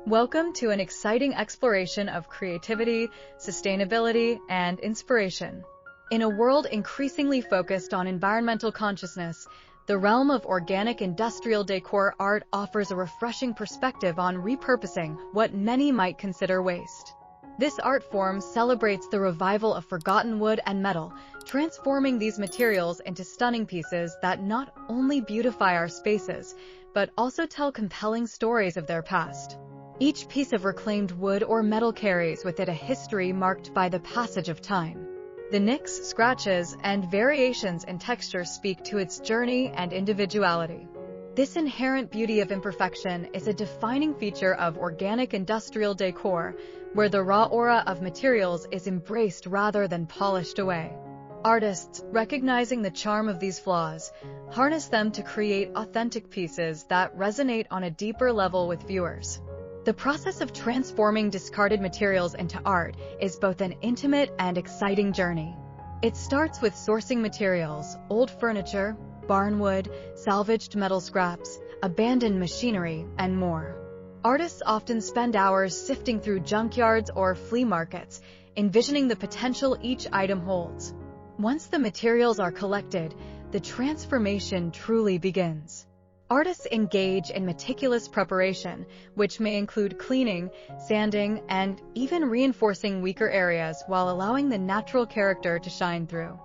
Welcome to an exciting exploration of creativity, sustainability, and inspiration. In a world increasingly focused on environmental consciousness, the realm of organic industrial decor art offers a refreshing perspective on repurposing what many might consider waste. This art form celebrates the revival of forgotten wood and metal, transforming these materials into stunning pieces that not only beautify our spaces, but also tell compelling stories of their past. Each piece of reclaimed wood or metal carries with it a history marked by the passage of time. The nicks, scratches, and variations in texture speak to its journey and individuality. This inherent beauty of imperfection is a defining feature of organic industrial decor, where the raw aura of materials is embraced rather than polished away. Artists, recognizing the charm of these flaws, harness them to create authentic pieces that resonate on a deeper level with viewers. The process of transforming discarded materials into art is both an intimate and exciting journey. It starts with sourcing materials, old furniture, barnwood, salvaged metal scraps, abandoned machinery, and more. Artists often spend hours sifting through junkyards or flea markets, envisioning the potential each item holds. Once the materials are collected, the transformation truly begins. Artists engage in meticulous preparation, which may include cleaning, sanding, and even reinforcing weaker areas while allowing the natural character to shine through.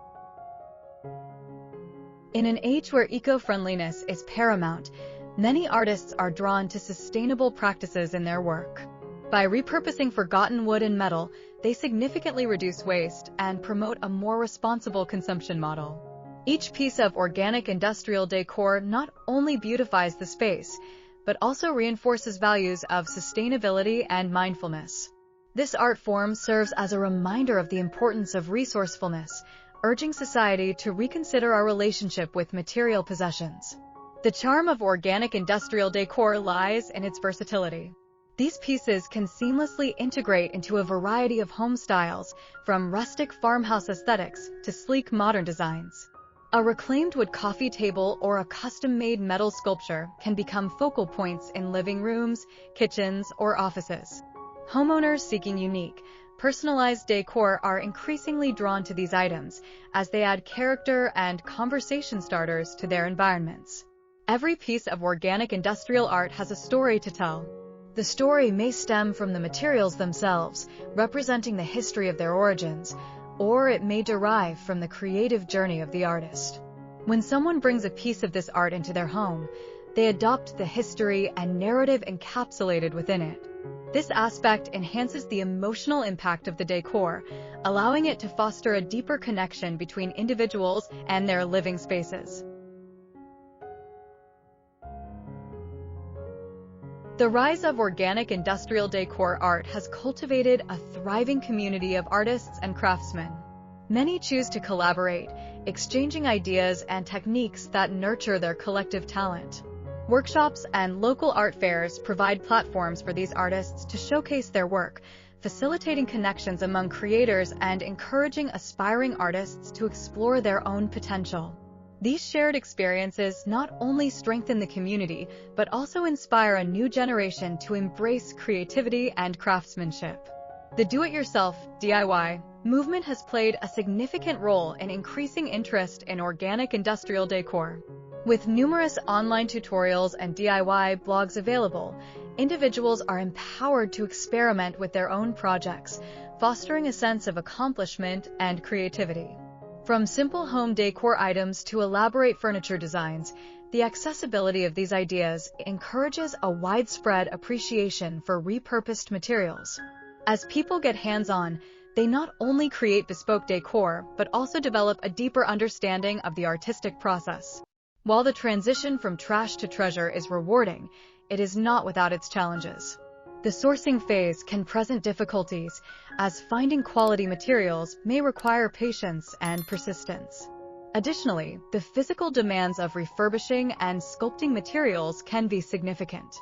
In an age where eco-friendliness is paramount, many artists are drawn to sustainable practices in their work. By repurposing forgotten wood and metal, they significantly reduce waste and promote a more responsible consumption model. Each piece of organic industrial decor not only beautifies the space, but also reinforces values of sustainability and mindfulness. This art form serves as a reminder of the importance of resourcefulness, urging society to reconsider our relationship with material possessions. The charm of organic industrial decor lies in its versatility. These pieces can seamlessly integrate into a variety of home styles, from rustic farmhouse aesthetics to sleek modern designs. A reclaimed wood coffee table or a custom-made metal sculpture can become focal points in living rooms, kitchens, or offices. Homeowners seeking unique, personalized decor are increasingly drawn to these items as they add character and conversation starters to their environments. Every piece of organic industrial art has a story to tell. The story may stem from the materials themselves, representing the history of their origins, or it may derive from the creative journey of the artist. When someone brings a piece of this art into their home, they adopt the history and narrative encapsulated within it. This aspect enhances the emotional impact of the decor, allowing it to foster a deeper connection between individuals and their living spaces. The rise of organic industrial decor art has cultivated a thriving community of artists and craftsmen. Many choose to collaborate, exchanging ideas and techniques that nurture their collective talent. Workshops and local art fairs provide platforms for these artists to showcase their work, facilitating connections among creators and encouraging aspiring artists to explore their own potential. These shared experiences not only strengthen the community, but also inspire a new generation to embrace creativity and craftsmanship. The do-it-yourself (DIY) movement has played a significant role in increasing interest in organic industrial decor. With numerous online tutorials and DIY blogs available, individuals are empowered to experiment with their own projects, fostering a sense of accomplishment and creativity. From simple home decor items to elaborate furniture designs, the accessibility of these ideas encourages a widespread appreciation for repurposed materials. As people get hands-on, they not only create bespoke decor, but also develop a deeper understanding of the artistic process. While the transition from trash to treasure is rewarding, it is not without its challenges. The sourcing phase can present difficulties, as finding quality materials may require patience and persistence. Additionally, the physical demands of refurbishing and sculpting materials can be significant.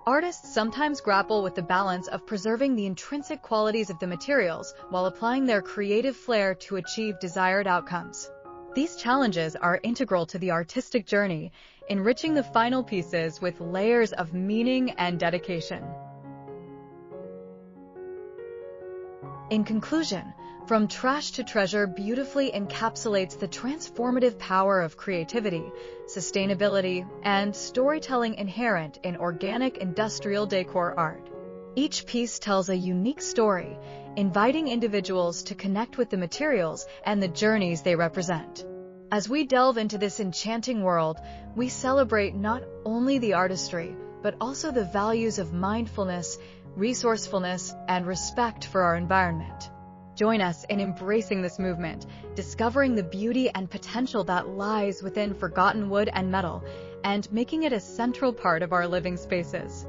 Artists sometimes grapple with the balance of preserving the intrinsic qualities of the materials while applying their creative flair to achieve desired outcomes. These challenges are integral to the artistic journey, enriching the final pieces with layers of meaning and dedication. In conclusion, From Trash to Treasure beautifully encapsulates the transformative power of creativity, sustainability, and storytelling inherent in organic industrial decor art. Each piece tells a unique story, inviting individuals to connect with the materials and the journeys they represent. As we delve into this enchanting world, we celebrate not only the artistry, but also the values of mindfulness, resourcefulness, and respect for our environment. Join us in embracing this movement, discovering the beauty and potential that lies within forgotten wood and metal, and making it a central part of our living spaces.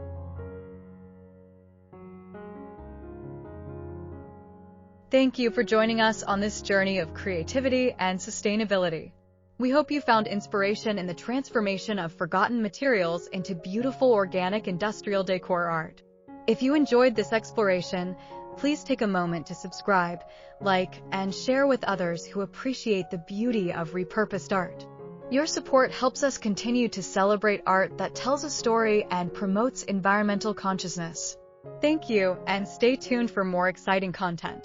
Thank you for joining us on this journey of creativity and sustainability. We hope you found inspiration in the transformation of forgotten materials into beautiful organic industrial decor art. If you enjoyed this exploration, please take a moment to subscribe, like, and share with others who appreciate the beauty of repurposed art. Your support helps us continue to celebrate art that tells a story and promotes environmental consciousness. Thank you, and stay tuned for more exciting content.